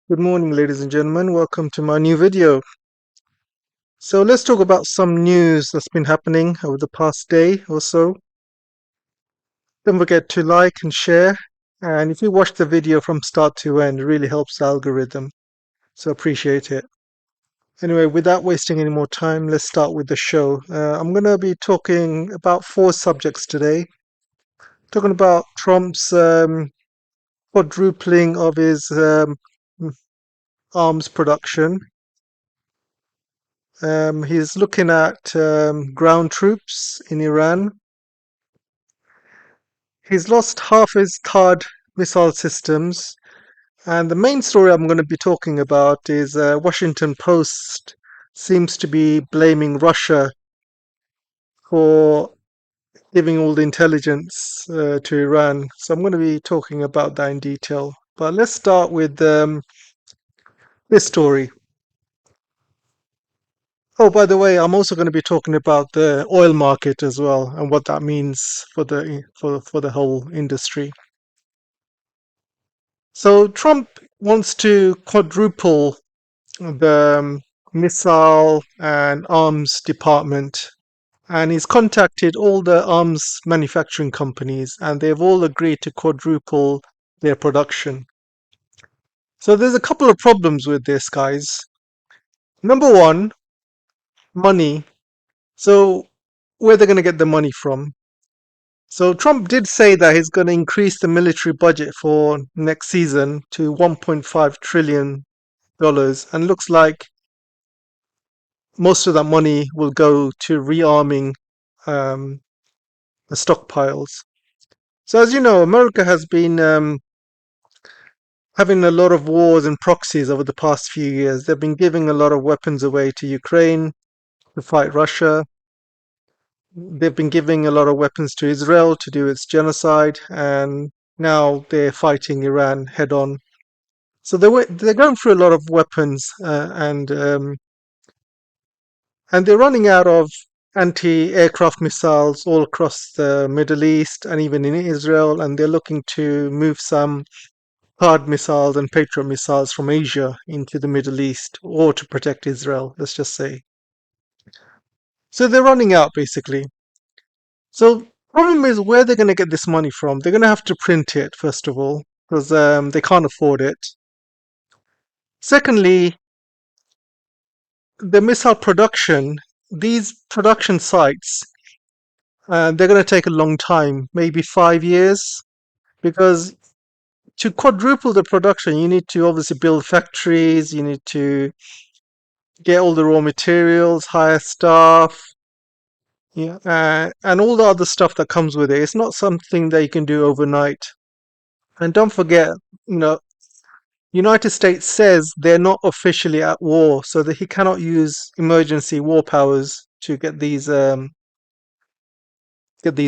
Good morning, ladies and gentlemen. Welcome to my new video. So let's talk about some news that's been happening over the past day or so. Don't forget to like and share. And if you watch the video from start to end, it really helps the algorithm. So appreciate it. Anyway, without wasting any more time, let's start with the show. I'm going to be talking about four subjects today. Talking about Trump's quadrupling of his arms production. He's looking at ground troops in Iran. He's lost half his THAAD missile systems. And the main story I'm going to be talking about is Washington Post seems to be blaming Russia for giving all the intelligence to Iran. So I'm going to be talking about that in detail. But let's start with this story. Oh, by the way, I'm also going to be talking about the oil market as well and what that means for the whole industry. So Trump wants to quadruple the missile and arms department, and he's contacted all the arms manufacturing companies, and they've all agreed to quadruple their production. So there's a couple of problems with this, guys. Number one, money. So where they're going to get the money from? So Trump did say that he's going to increase the military budget for next season to $1.5 trillion, and looks like most of that money will go to rearming um, the stockpiles. So as you know, America has been having a lot of wars and proxies over the past few years. They've been giving a lot of weapons away to Ukraine to fight Russia. They've been giving a lot of weapons to Israel to do its genocide, and now they're fighting Iran head on. So they're going through a lot of weapons, and they're running out of anti-aircraft missiles all across the Middle East and even in Israel, and they're looking to move some THAAD missiles and Patriot missiles from Asia into the Middle East, or to protect Israel, let's just say. So they're running out, basically. So problem is where they're going to get this money from. They're going to have to print it, first of all, because they can't afford it. Secondly, the missile production, these production sites, they're going to take a long time, maybe 5 years, because to quadruple the production, you need to obviously build factories, you need to get all the raw materials, hire staff, yeah, and all the other stuff that comes with it. It's not something that you can do overnight. And don't forget, you know, United States says they're not officially at war, so that he cannot use emergency war powers to get these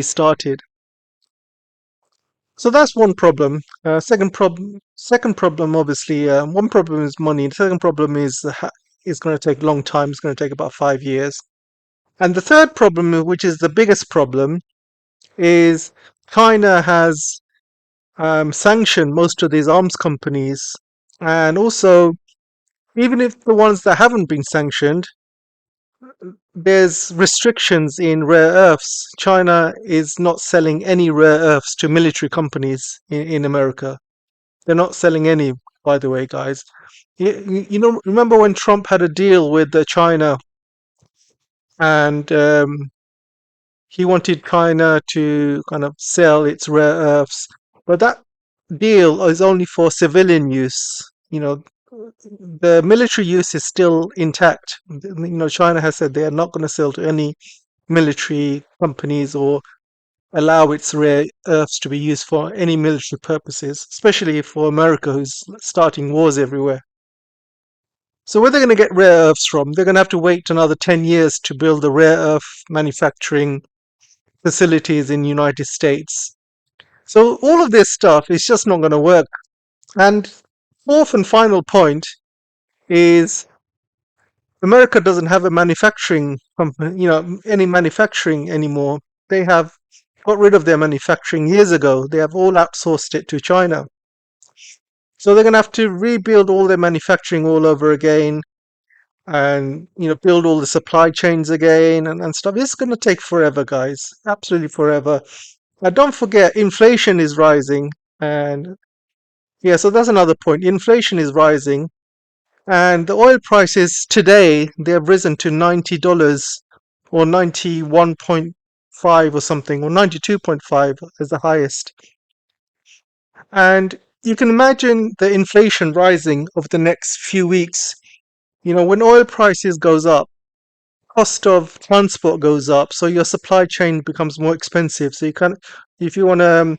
started. So that's one problem. Second problem, obviously, one problem is money. The second problem is it's going to take a long time. It's going to take about 5 years. And the third problem, which is the biggest problem, is China has sanctioned most of these arms companies, and also even if the ones that haven't been sanctioned, there's restrictions in rare earths. China is not selling any rare earths to military companies in America. They're not selling any, by the way, guys. You know, remember when Trump had a deal with China, and he wanted China to kind of sell its rare earths, but that deal is only for civilian use. You know, the military use is still intact. You know, China has said they are not going to sell to any military companies or allow its rare earths to be used for any military purposes, especially for America, who's starting wars everywhere. So where they're going to get rare earths from? They're going to have to wait another 10 years to build the rare earth manufacturing facilities in the United States. So all of this stuff is just not going to work. And fourth and final point is America doesn't have a manufacturing company, you know, any manufacturing anymore. They have got rid of their manufacturing years ago. They have all outsourced it to China. So they're going to have to rebuild all their manufacturing all over again, and build all the supply chains again, and stuff. It's going to take forever, guys. Absolutely forever. Now, don't forget, inflation is rising, and yeah, so that's another point. Inflation is rising, and the oil prices today, they have risen to $90 or 91.5 or something, or 92.5 as the highest. And you can imagine the inflation rising over the next few weeks. When oil prices goes up, cost of transport goes up, so your supply chain becomes more expensive. So you can, if you want to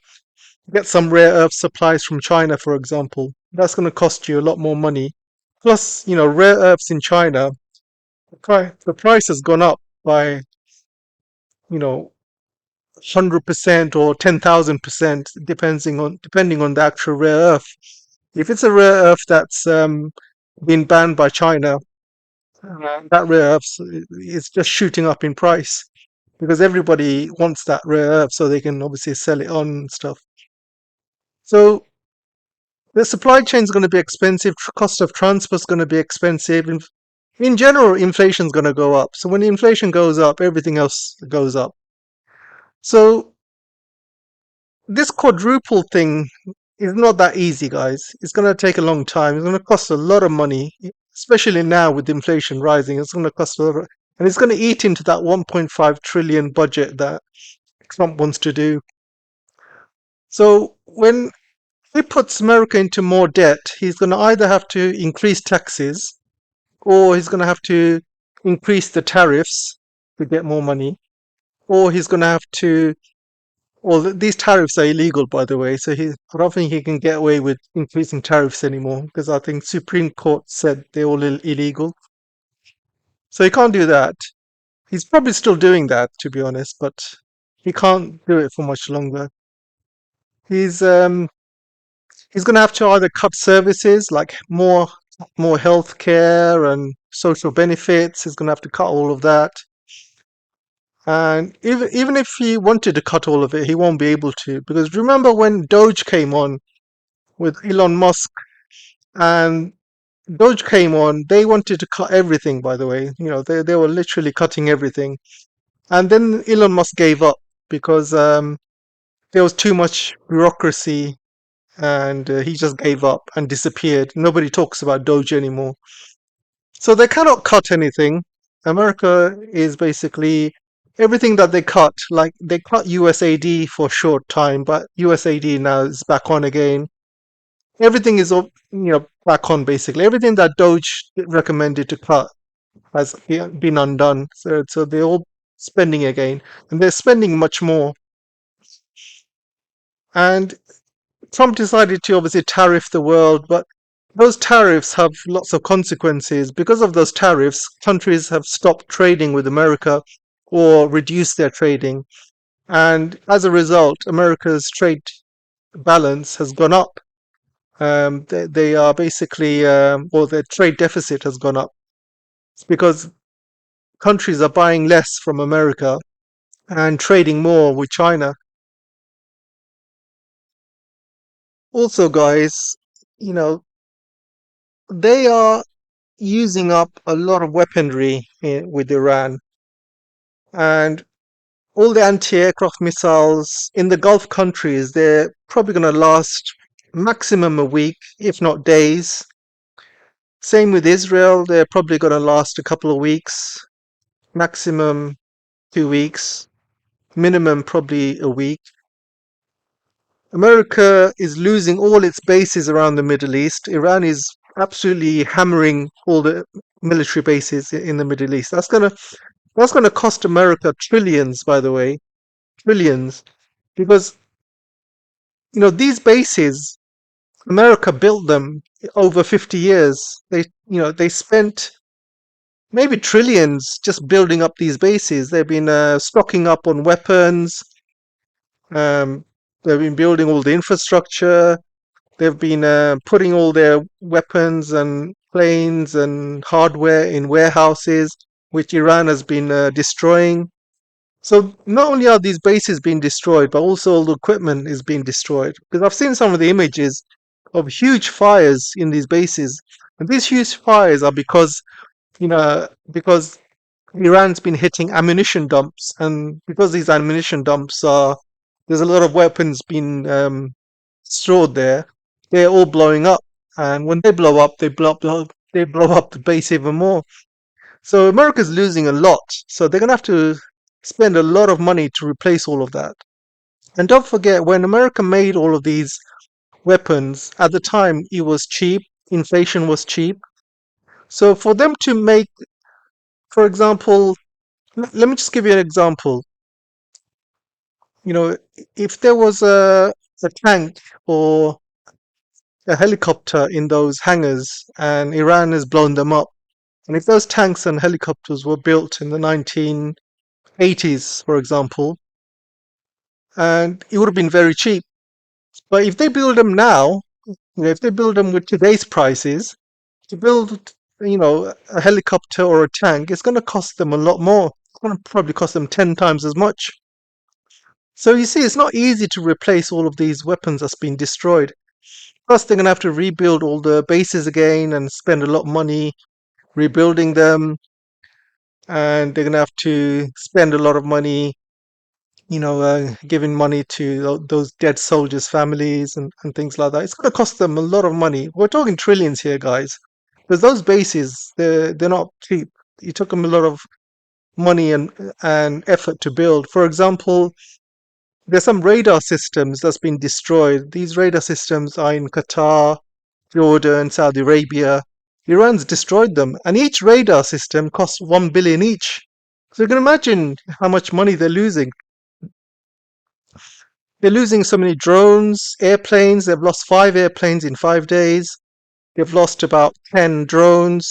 get some rare earth supplies from China, for example, that's going to cost you a lot more money. Plus, rare earths in China, the price has gone up by, you know, 100% or 10,000%, depending on the actual rare earth. If it's a rare earth that's been banned by China, that rare earth is just shooting up in price because everybody wants that rare earth so they can obviously sell it on and stuff. So the supply chain is going to be expensive. Cost of transport is going to be expensive. In general, inflation is going to go up. So when inflation goes up, everything else goes up. So this quadruple thing is not that easy, guys. It's going to take a long time. It's going to cost a lot of money, especially now with inflation rising. It's going to cost a lot, and it's going to eat into that 1.5 trillion budget that Trump wants to do. So when he puts America into more debt, he's going to either have to increase taxes, or he's going to have to increase the tariffs to get more money, or he's going to have to. Well, these tariffs are illegal, by the way. So I don't think he can get away with increasing tariffs anymore because I think Supreme Court said they're all illegal. So he can't do that. He's probably still doing that, to be honest, but he can't do it for much longer. He's um he's going to have to either cut services like more healthcare and social benefits. He's going to have to cut all of that. And even if he wanted to cut all of it, he won't be able to, because remember when Doge came on with Elon Musk, and Doge came on, they wanted to cut everything, by the way. They were literally cutting everything. And then Elon Musk gave up because there was too much bureaucracy, and he just gave up and disappeared. Nobody talks about Doge anymore. So they cannot cut anything. America is basically everything that they cut. Like they cut USAID for a short time, but USAID now is back on again. Everything is back on basically. Everything that Doge recommended to cut has been undone. So they're all spending again, and they're spending much more. And Trump decided to obviously tariff the world, but those tariffs have lots of consequences. Because of those tariffs, countries have stopped trading with America or reduced their trading. And as a result, America's trade balance has gone up. They are basically, or their trade deficit has gone up. It's because countries are buying less from America and trading more with China. Also, guys, you know, they are using up a lot of weaponry with Iran, and all the anti-aircraft missiles in the Gulf countries, they're probably going to last maximum a week, if not days. Same with Israel, they're probably going to last a couple of weeks, maximum 2 weeks, minimum probably a week. America is losing all its bases around the Middle East. Iran is absolutely hammering all the military bases in the Middle East. That's gonna cost America trillions, by the way, trillions, because these bases, America built them over 50 years. They spent maybe trillions just building up these bases. They've been stocking up on weapons. Um, they've been building all the infrastructure. They've been putting all their weapons and planes and hardware in warehouses, which Iran has been destroying. So not only are these bases being destroyed, but also all the equipment is being destroyed. Because I've seen some of the images. of huge fires in these bases. And these huge fires are because Iran's been hitting ammunition dumps, and because these ammunition dumps are there's a lot of weapons being stored there. They're all blowing up, and when they blow up, they blow up the base even more. So America's losing a lot. So they're gonna have to spend a lot of money to replace all of that. And don't forget, when America made all of these weapons, at the time it was cheap, inflation was cheap. So for them to make, for example, let me just give you an example. You know, if there was a tank or a helicopter in those hangars and Iran has blown them up, and if those tanks and helicopters were built in the 1980s, for example, and it would have been very cheap. But if they build them now, if they build them with today's prices, to build, a helicopter or a tank, it's going to cost them a lot more. It's going to probably cost them 10 times as much. So you see, it's not easy to replace all of these weapons that's been destroyed. Plus, they're going to have to rebuild all the bases again and spend a lot of money rebuilding them. And they're going to have to spend a lot of money, giving money to those dead soldiers' families and things like that. It's going to cost them a lot of money. We're talking trillions here, guys. Because those bases, they're not cheap. It took them a lot of money and effort to build. For example, there's some radar systems that's been destroyed. These radar systems are in Qatar, Jordan, Saudi Arabia. Iran's destroyed them, and each radar system costs 1 billion each. So you can imagine how much money they're losing. They're losing so many drones, airplanes. They've lost 5 airplanes in 5 days. They've lost about 10 drones.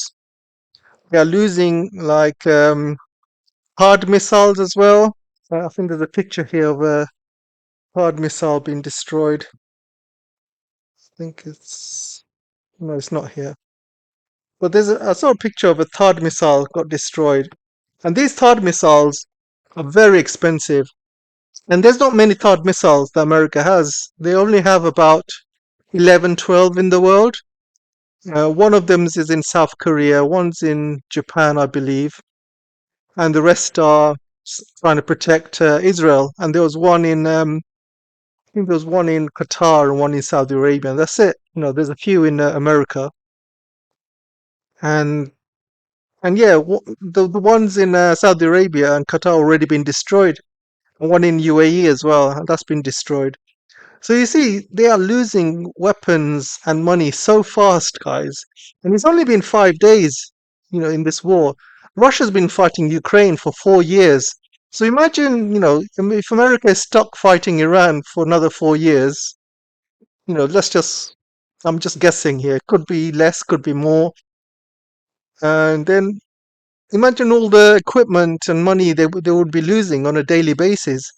They're losing like hard missiles as well. I think there's a picture here of a hard missile being destroyed. I think it's no, it's not here. But I saw a picture of a THAAD missile got destroyed. And these THAAD missiles are very expensive. And there's not many THAAD missiles that America has. They only have about 11, 12 in the world. One of them is in South Korea, one's in Japan, I believe, and the rest are trying to protect Israel. And there was one in, I think there was one in Qatar and one in Saudi Arabia. And that's it. There's a few in America, and yeah, the ones in Saudi Arabia and Qatar already been destroyed, and one in UAE as well, and that's been destroyed. So you see, they are losing weapons and money so fast, guys. And it's only been 5 days, in this war. Russia's been fighting Ukraine for 4 years. So imagine, if America is stuck fighting Iran for another 4 years, I'm just guessing here. Could be less, could be more. And then imagine all the equipment and money they would be losing on a daily basis.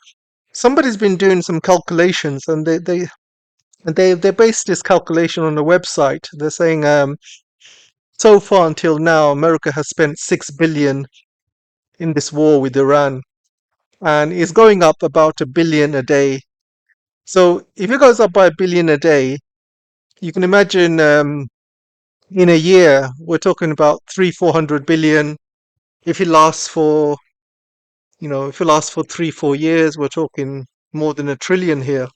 Somebody's been doing some calculations, and they based this calculation on a website. They're saying so far until now, America has spent 6 billion in this war with Iran, and it's going up about 1 billion a day. So if it goes up by 1 billion a day, you can imagine in a year we're talking about 300-400 billion. If it lasts for if it lasts for 3-4 years, we're talking more than 1 trillion here.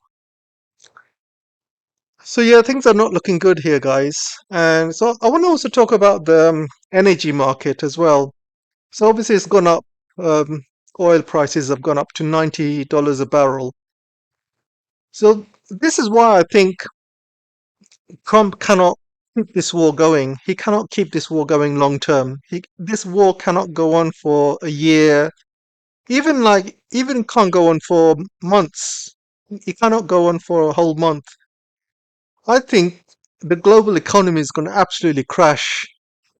So yeah, things are not looking good here, guys. And so I want to also talk about the energy market as well. So obviously it's gone up. Um, Oil prices have gone up to $90 a barrel. So this is why I think Trump cannot keep this war going. He cannot keep this war going long term. This war cannot go on for a year. Even can't go on for months. It cannot go on for a whole month. I think the global economy is going to absolutely crash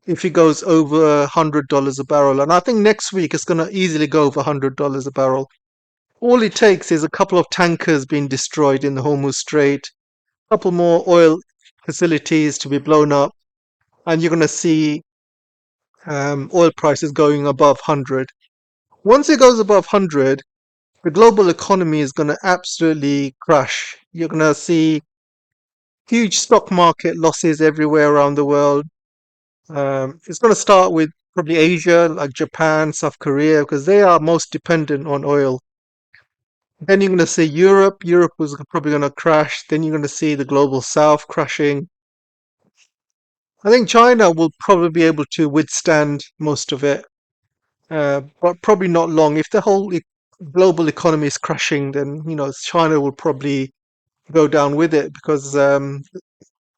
if it goes over $100 a barrel. And I think next week it's going to easily go over $100 a barrel. All it takes is a couple of tankers being destroyed in the Hormuz Strait, a couple more oil facilities to be blown up, and you're going to see oil prices going above 100. Once it goes above 100, the global economy is going to absolutely crash. You're going to see huge stock market losses everywhere around the world. It's going to start with probably Asia, like Japan, South Korea, because they are most dependent on oil. Then you're going to see Europe. Europe was probably going to crash. Then you're going to see the global south crashing. I think China will probably be able to withstand most of it, but probably not long. If the whole global economy is crashing, then China will probably go down with it because the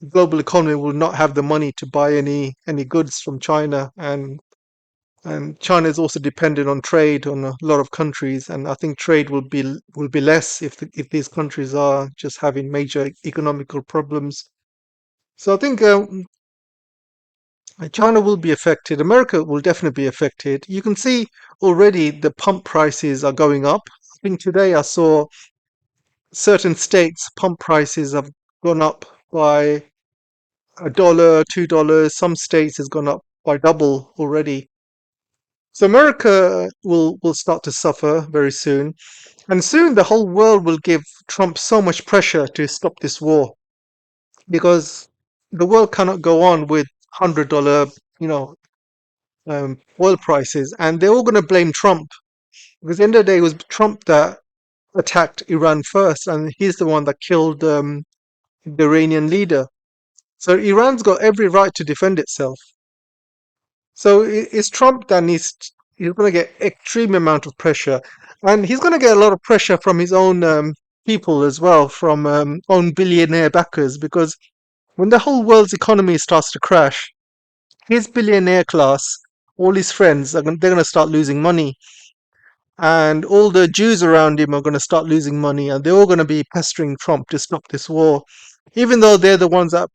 global economy will not have the money to buy any goods from China, and China is also dependent on trade on a lot of countries, and I think trade will be less if these countries are just having major economical problems. So I think China will be affected. America will definitely be affected. You can see already the pump prices are going up. I think today I saw certain states pump prices have gone up by $1, $2. Some states has gone up by double already. So America will start to suffer very soon, and soon the whole world will give Trump so much pressure to stop this war because the world cannot go on with $100, you know, oil prices, and they're all going to blame Trump because at the end of the day, it was Trump that attacked Iran first, and he's the one that killed the Iranian leader. So Iran's got every right to defend itself. So it's Trump that he's going to get extreme amount of pressure, and he's going to get a lot of pressure from his own people as well, from own billionaire backers, because when the whole world's economy starts to crash, his billionaire class, all his friends, they're going to start losing money, and all the Jews around him are going to start losing money, and they're all going to be pestering Trump to stop this war, even though they're the ones that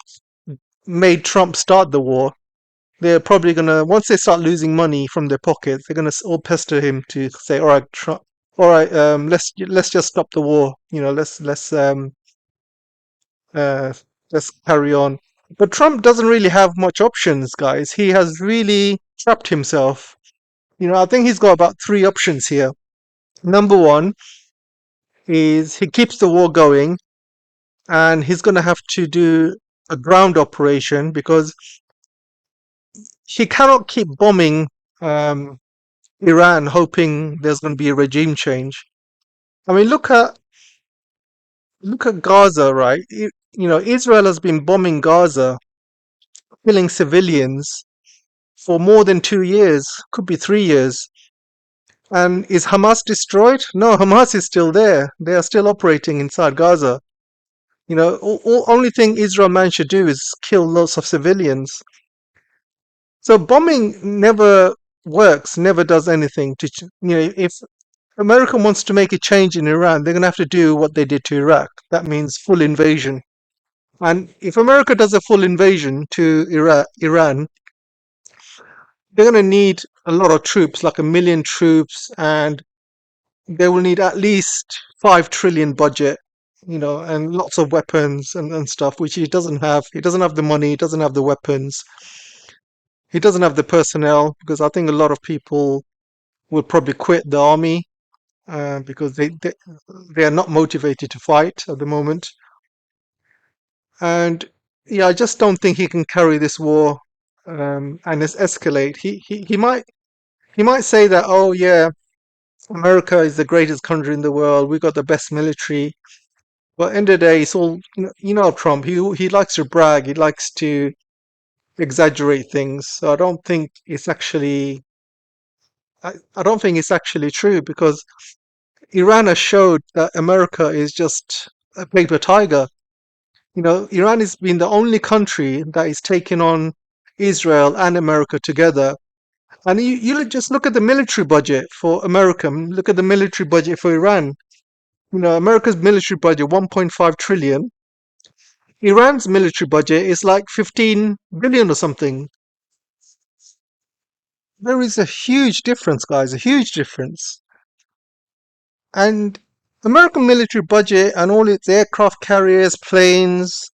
made Trump start the war. They're probably gonna once they start losing money from their pockets, they're gonna all pester him to say, "All right, Trump, all right, let's just stop the war. Uh, let's carry on." But Trump doesn't really have much options, guys. He has really trapped himself. I think he's got about three options here. Number one is he keeps the war going, and he's gonna have to do a ground operation because he cannot keep bombing um, Iran hoping there's going to be a regime change. I mean, look at Gaza, right? Israel has been bombing Gaza, killing civilians for more than 2 years, could be 3 years. And is Hamas destroyed? No, Hamas is still there. They are still operating inside Gaza. Only thing Israel managed to do is kill lots of civilians. So bombing never works, never does anything to, if America wants to make a change in Iran, they're going to have to do what they did to Iraq. That means full invasion. And if America does a full invasion to Iran, they're going to need a lot of troops, like 1 million troops, and they will need at least 5 trillion budget, and lots of weapons and stuff, which he doesn't have. He doesn't have the money, he doesn't have the weapons, he doesn't have the personnel, because I think a lot of people will probably quit the army because they are not motivated to fight at the moment. And yeah, I just don't think he can carry this war and escalate. He might say that, oh yeah, America is the greatest country in the world. We got the best military. But end of the day, it's all Trump. He likes to brag. He likes to exaggerate things. So I don't think it's actually true because Iran has showed that America is just a paper tiger. Iran has been the only country that is taking on Israel and America together. And you just look at the military budget for America, look at the military budget for Iran. America's military budget, 1.5 trillion. Iran's military budget is like 15 billion or something. There is a huge difference, guys, a huge difference. And American military budget and all its aircraft carriers, planes,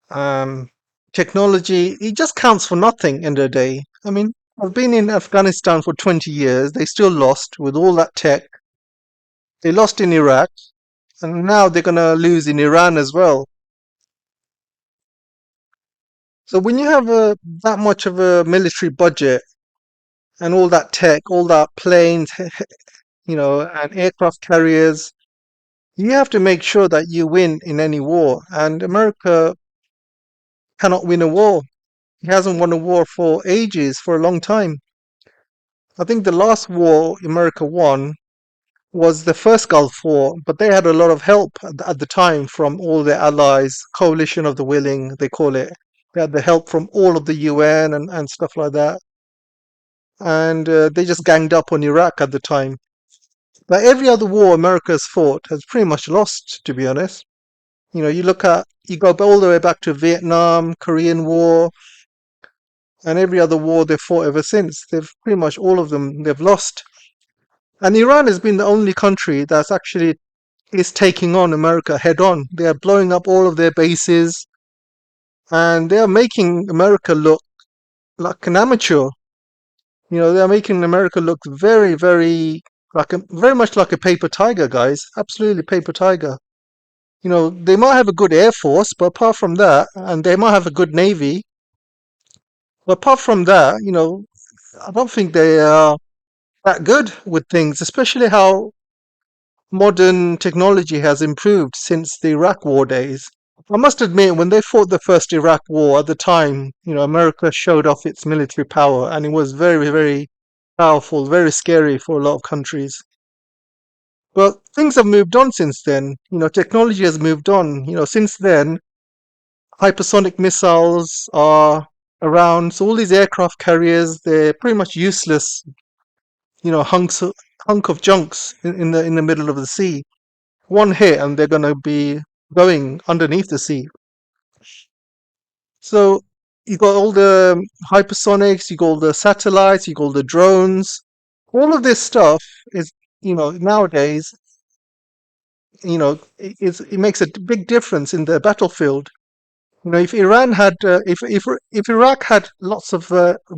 um, technology, it just counts for nothing in the day. I mean, I've been in Afghanistan for 20 years. They still lost with all that tech. They lost in Iraq, and now they're going to lose in Iran as well. So when you have that much of a military budget and all that tech, all that planes, and aircraft carriers, you have to make sure that you win in any war. And America cannot win a war. He hasn't won a war for ages, for a long time. I think the last war America won was the first Gulf War, but they had a lot of help at the time from all their allies, coalition of the willing, they call it. They had the help from all of the UN and stuff like that. And they just ganged up on Iraq at the time. But every other war America has fought has pretty much lost, to be honest. You go all the way back to Vietnam, Korean War, and every other war they've fought ever since. They've pretty much all of them they've lost. And Iran has been the only country that's actually is taking on America head on. They are blowing up all of their bases, and they are making America look like an amateur. They are making America look very, very very much like a paper tiger, guys. Absolutely paper tiger. They might have a good air force, but apart from that, and they might have a good navy, but apart from that, I don't think they are that good with things, especially how modern technology has improved since the Iraq War days. I must admit, when they fought the first Iraq War at the time, America showed off its military power, and it was very, very powerful, very scary for a lot of countries. But things have moved on since then. Technology has moved on. Since then, hypersonic missiles are around. So all these aircraft carriers, they're pretty much useless. Hunk of junks in the middle of the sea. One hit, and they're going to be going underneath the sea. So you got all the hypersonics, you got all the satellites, you got all the drones. All of this stuff is, nowadays, it makes a big difference in the battlefield. If Iran had, if Iraq had lots of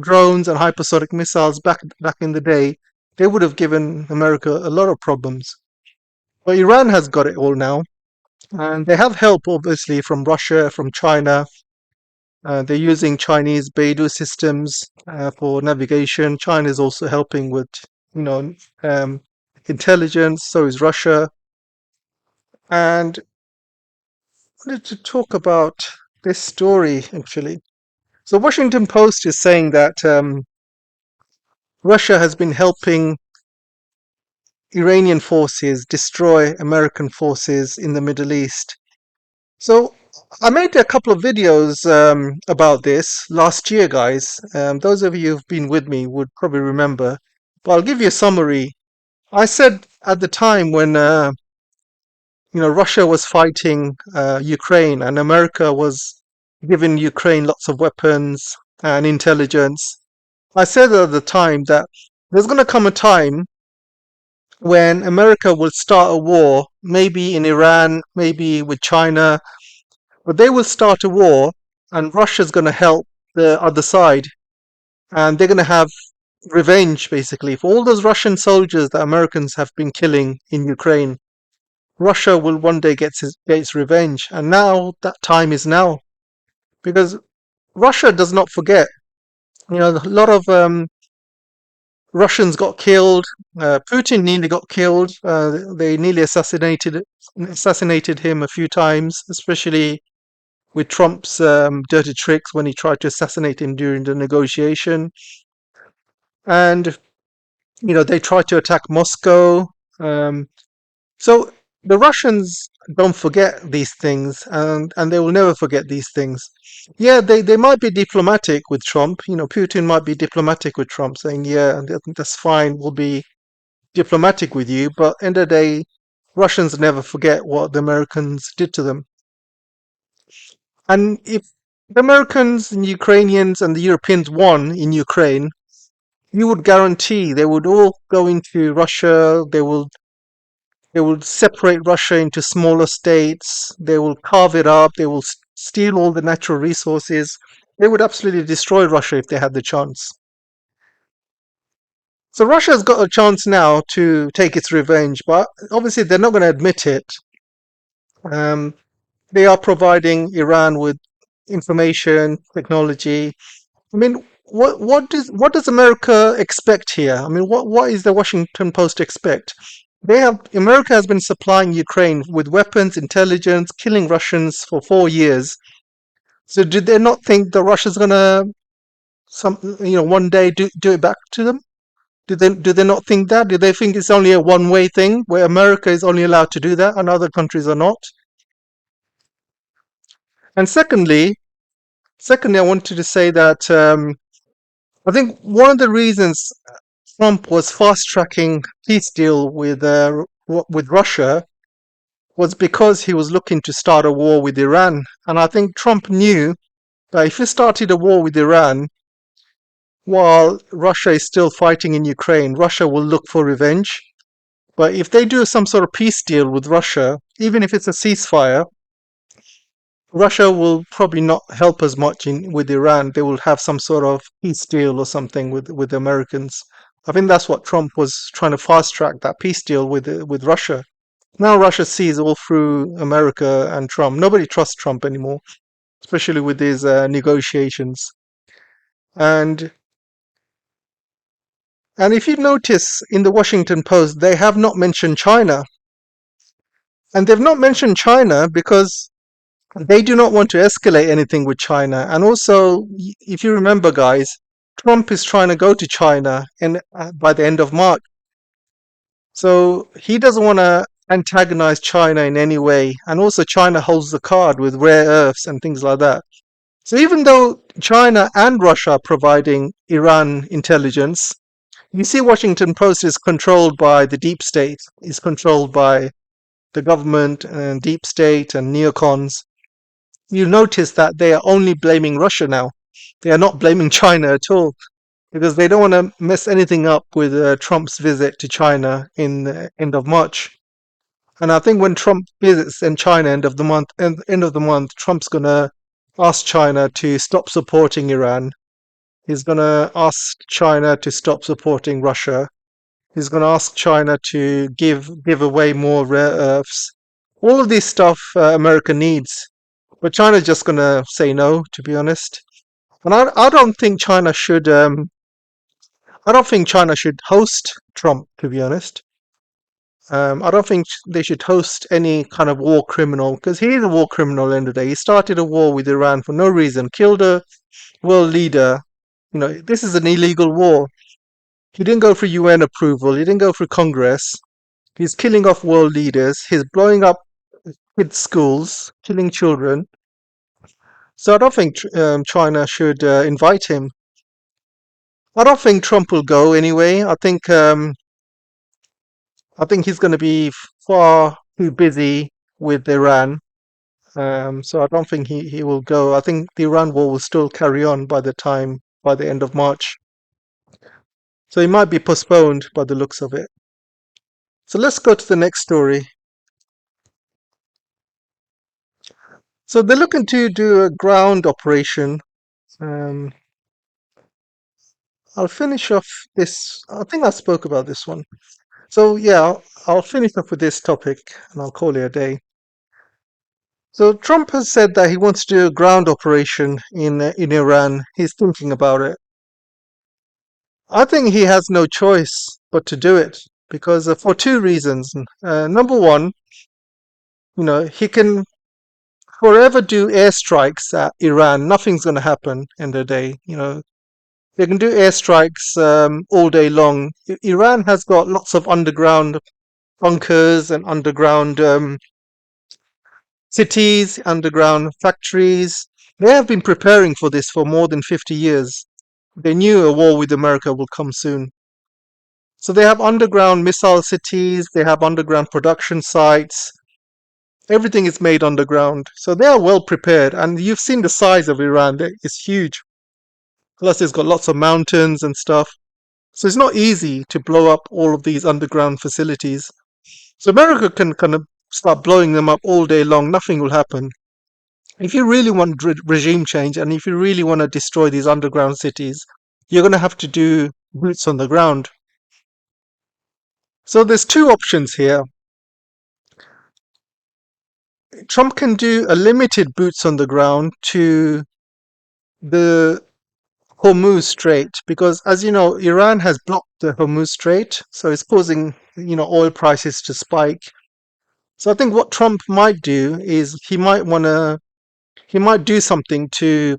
drones and hypersonic missiles back in the day, they would have given America a lot of problems. But Iran has got it all now, and they have help obviously from Russia, from China. They're using Chinese Beidou systems for navigation. China is also helping with, you know, um, intelligence. So is Russia. And I wanted to talk about this story actually. So Washington Post is saying that Russia has been helping Iranian forces destroy American forces in the Middle East. So I made a couple of videos about this last year, guys. Those of you who've been with me would probably remember, but I'll give you a summary. I said at the time when Russia was fighting Ukraine and America was giving Ukraine lots of weapons and intelligence. I said at the time that there's going to come a time when America will start a war, maybe in Iran, maybe with China, but they will start a war, and Russia's going to help the other side, and they're going to have revenge basically for all those Russian soldiers that Americans have been killing in Ukraine. Russia will one day get its revenge, and now that time is now because Russia does not forget. A lot of Russians got killed. Putin nearly got killed. They nearly assassinated him a few times, especially with Trump's dirty tricks when he tried to assassinate him during the negotiation. And, they tried to attack Moscow. Um, so the Russians don't forget these things, and they will never forget these things. Yeah, they might be diplomatic with Trump. Putin might be diplomatic with Trump, saying, yeah, that's fine, we'll be diplomatic with you. But end of the day, Russians never forget what the Americans did to them. And if the Americans and Ukrainians and the Europeans won in Ukraine, you would guarantee they would all go into Russia. They will separate Russia into smaller states. They will carve it up. They will steal all the natural resources. They would absolutely destroy Russia if they had the chance. So Russia's got a chance now to take its revenge, but obviously they're not going to admit it. Um, they are providing Iran with information technology. I mean, what does America expect here? I mean, what is the Washington Post expect? America has been supplying Ukraine with weapons, intelligence, killing Russians for 4 years. So did they not think that Russia's gonna one day do it back to them? Do they not think that? Do they think it's only a one-way thing where America is only allowed to do that and other countries are not? And secondly, I wanted to say that I think one of the reasons Trump was fast-tracking peace deal with Russia was because he was looking to start a war with Iran. And I think Trump knew that if he started a war with Iran while Russia is still fighting in Ukraine, Russia will look for revenge. But if they do some sort of peace deal with Russia, even if it's a ceasefire, Russia will probably not help as much with Iran. They will have some sort of peace deal or something with the Americans. I think that's what Trump was trying to fast track, that peace deal with Russia. Now Russia sees all through America and Trump. Nobody trusts Trump anymore, especially with these negotiations. And and if you notice in the Washington Post, they have not mentioned China, and they've not mentioned China because they do not want to escalate anything with China. And also, if you remember, guys, Trump is trying to go to China by the end of March. So he doesn't want to antagonize China in any way. And also, China holds the card with rare earths and things like that. So even though China and Russia are providing Iran intelligence, you see Washington Post is controlled by the deep state, is controlled by the government and deep state and neocons. You notice that they are only blaming Russia now. They are not blaming China at all because they don't want to mess anything up with Trump's visit to China in the end of March. And I think when Trump visits in China end of the month, Trump's gonna ask China to stop supporting Iran. He's gonna ask China to stop supporting Russia. He's gonna ask China to give away more rare earths. All of this stuff America needs. But China's just gonna say no, to be honest. And I don't think China should. I don't think China should host Trump, to be honest. I don't think they should host any kind of war criminal because he's a war criminal. At the end of the day, he started a war with Iran for no reason, killed a world leader. This is an illegal war. He didn't go for UN approval. He didn't go for Congress. He's killing off world leaders. He's blowing up kids' schools, killing children. So I don't think China should invite him. I don't think Trump will go anyway. I think he's going to be far too busy with Iran. So I don't think he will go. I think the Iran war will still carry on by the end of March. So it might be postponed by the looks of it. So let's go to the next story. So they're looking to do a ground operation. Um, I'll finish off this. I think I spoke about this one. So yeah, I'll finish up with this topic and I'll call it a day. So Trump has said that he wants to do a ground operation in Iran. He's thinking about it. I think he has no choice but to do it because for two reasons. Number one, he can forever do airstrikes at Iran. Nothing's going to happen in the day. They can do airstrikes all day long. Iran has got lots of underground bunkers and underground cities, underground factories. They have been preparing for this for more than 50 years. They knew a war with America will come soon. So they have underground missile cities, they have underground production sites. Everything is made underground. So they are well prepared. And you've seen the size of Iran, it's huge. Plus, it's got lots of mountains and stuff. So it's not easy to blow up all of these underground facilities. So America can kind of start blowing them up all day long. Nothing will happen. If you really want regime change and if you really want to destroy these underground cities, you're going to have to do boots on the ground. So there's two options here. Trump can do a limited boots on the ground to the Hormuz Strait because, as you know, Iran has blocked the Hormuz Strait, so it's causing oil prices to spike. So I think what Trump might do is he might do something to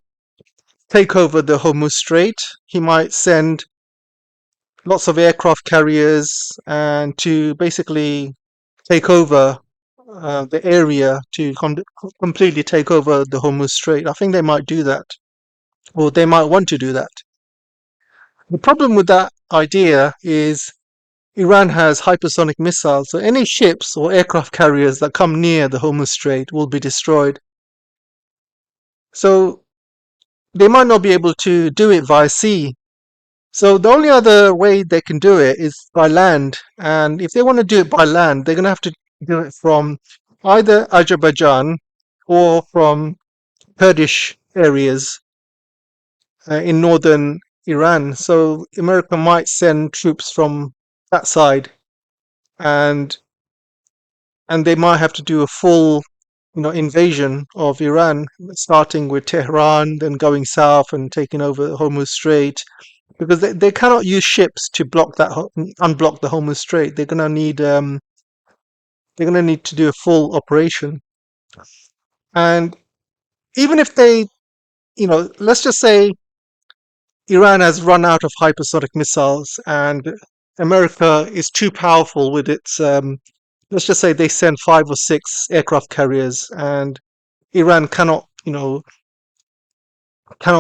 take over the Hormuz Strait. He might send lots of aircraft carriers and to basically take over the area to completely take over the Hormuz Strait. I think they might do that, or they might want to do that. The problem with that idea is Iran has hypersonic missiles, so any ships or aircraft carriers that come near the Hormuz Strait will be destroyed. So they might not be able to do it via sea. So the only other way they can do it is by land. And if they want to do it by land, they're going to have to do it from either Azerbaijan or from Kurdish areas in northern Iran. So America might send troops from that side, and they might have to do a full, invasion of Iran, starting with Tehran, then going south and taking over the Hormuz Strait, because they cannot use ships to unblock the Hormuz Strait. They're gonna need to do a full operation. And even if they, let's just say Iran has run out of hypersonic missiles and America is too powerful with its, let's just say they send 5 or 6 aircraft carriers and Iran cannot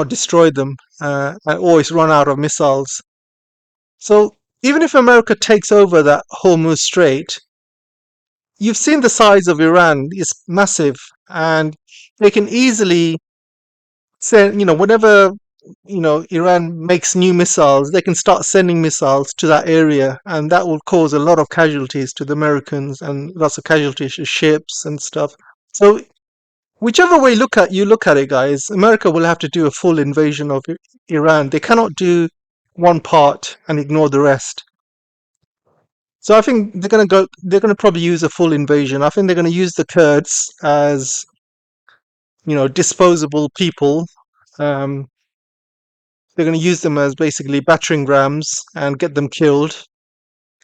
destroy them, or it's run out of missiles. So even if America takes over that Hormuz Strait, you've seen the size of Iran is massive, and they can easily send, whenever Iran makes new missiles, they can start sending missiles to that area, and that will cause a lot of casualties to the Americans and lots of casualties to ships and stuff. So whichever way you look at it, guys, America will have to do a full invasion of Iran. They cannot do one part and ignore the rest. So I think they're going to go. They're going to probably use a full invasion. I think they're going to use the Kurds as disposable people. Um, they're going to use them as basically battering rams and get them killed.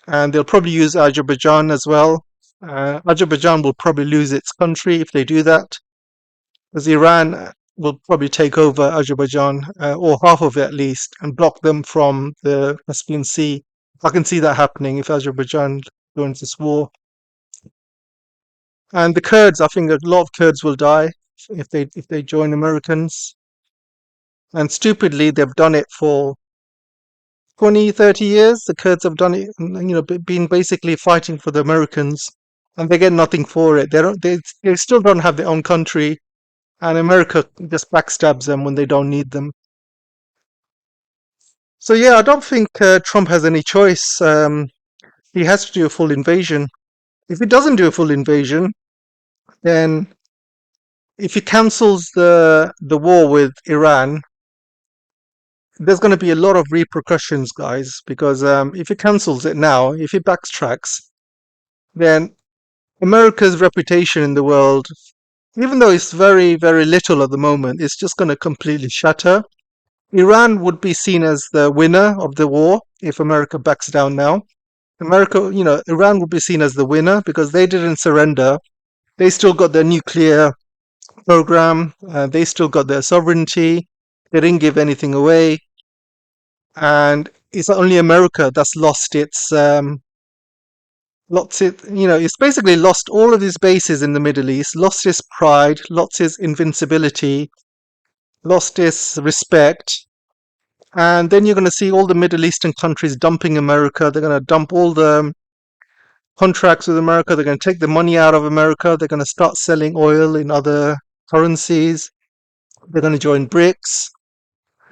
And they'll probably use Azerbaijan as well. Azerbaijan will probably lose its country if they do that, because Iran will probably take over Azerbaijan, or half of it at least, and block them from the Caspian Sea. I can see that happening if Azerbaijan joins this war. And the Kurds, I think a lot of Kurds will die if they join Americans. And stupidly, they've done it for 20, 30 years. The Kurds have done it, been basically fighting for the Americans, and they get nothing for it. They still don't have their own country, and America just backstabs them when they don't need them. So yeah, I don't think Trump has any choice. He has to do a full invasion. If he doesn't do a full invasion, then if he cancels the war with Iran, there's going to be a lot of repercussions, guys. Because if he cancels it now, if he backtracks, then America's reputation in the world, even though it's very, very little at the moment, it's just going to completely shatter. Iran would be seen as the winner of the war if America backs down now. Iran would be seen as the winner because they didn't surrender. They still got their nuclear program. They still got their sovereignty. They didn't give anything away. And it's only America that's it's basically lost all of its bases in the Middle East, lost its pride, lost its invincibility, lost its respect. And then you're going to see all the Middle Eastern countries dumping America. They're going to dump all the contracts with America. They're going to take the money out of America. They're going to start selling oil in other currencies. They're going to join BRICS.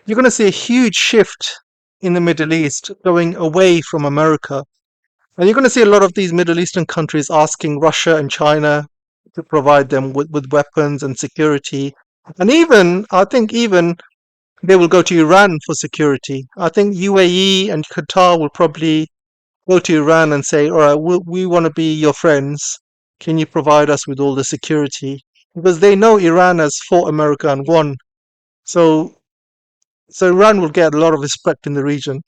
You're going to see a huge shift in the Middle East going away from America. And you're going to see a lot of these Middle Eastern countries asking Russia and China to provide them with weapons and security. And I think they will go to Iran for security. I think UAE and Qatar will probably go to Iran and say, all right, we want to be your friends. Can you provide us with all the security? Because they know Iran has fought America and won. So, so Iran will get a lot of respect in the region.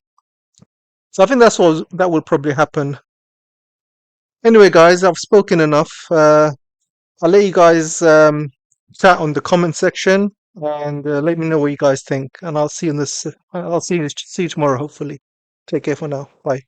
So I think that will probably happen. Anyway, guys, I've spoken enough. I'll let you guys chat on the comment section and let me know what you guys think. And I'll see you tomorrow, hopefully. Take care for now. Bye.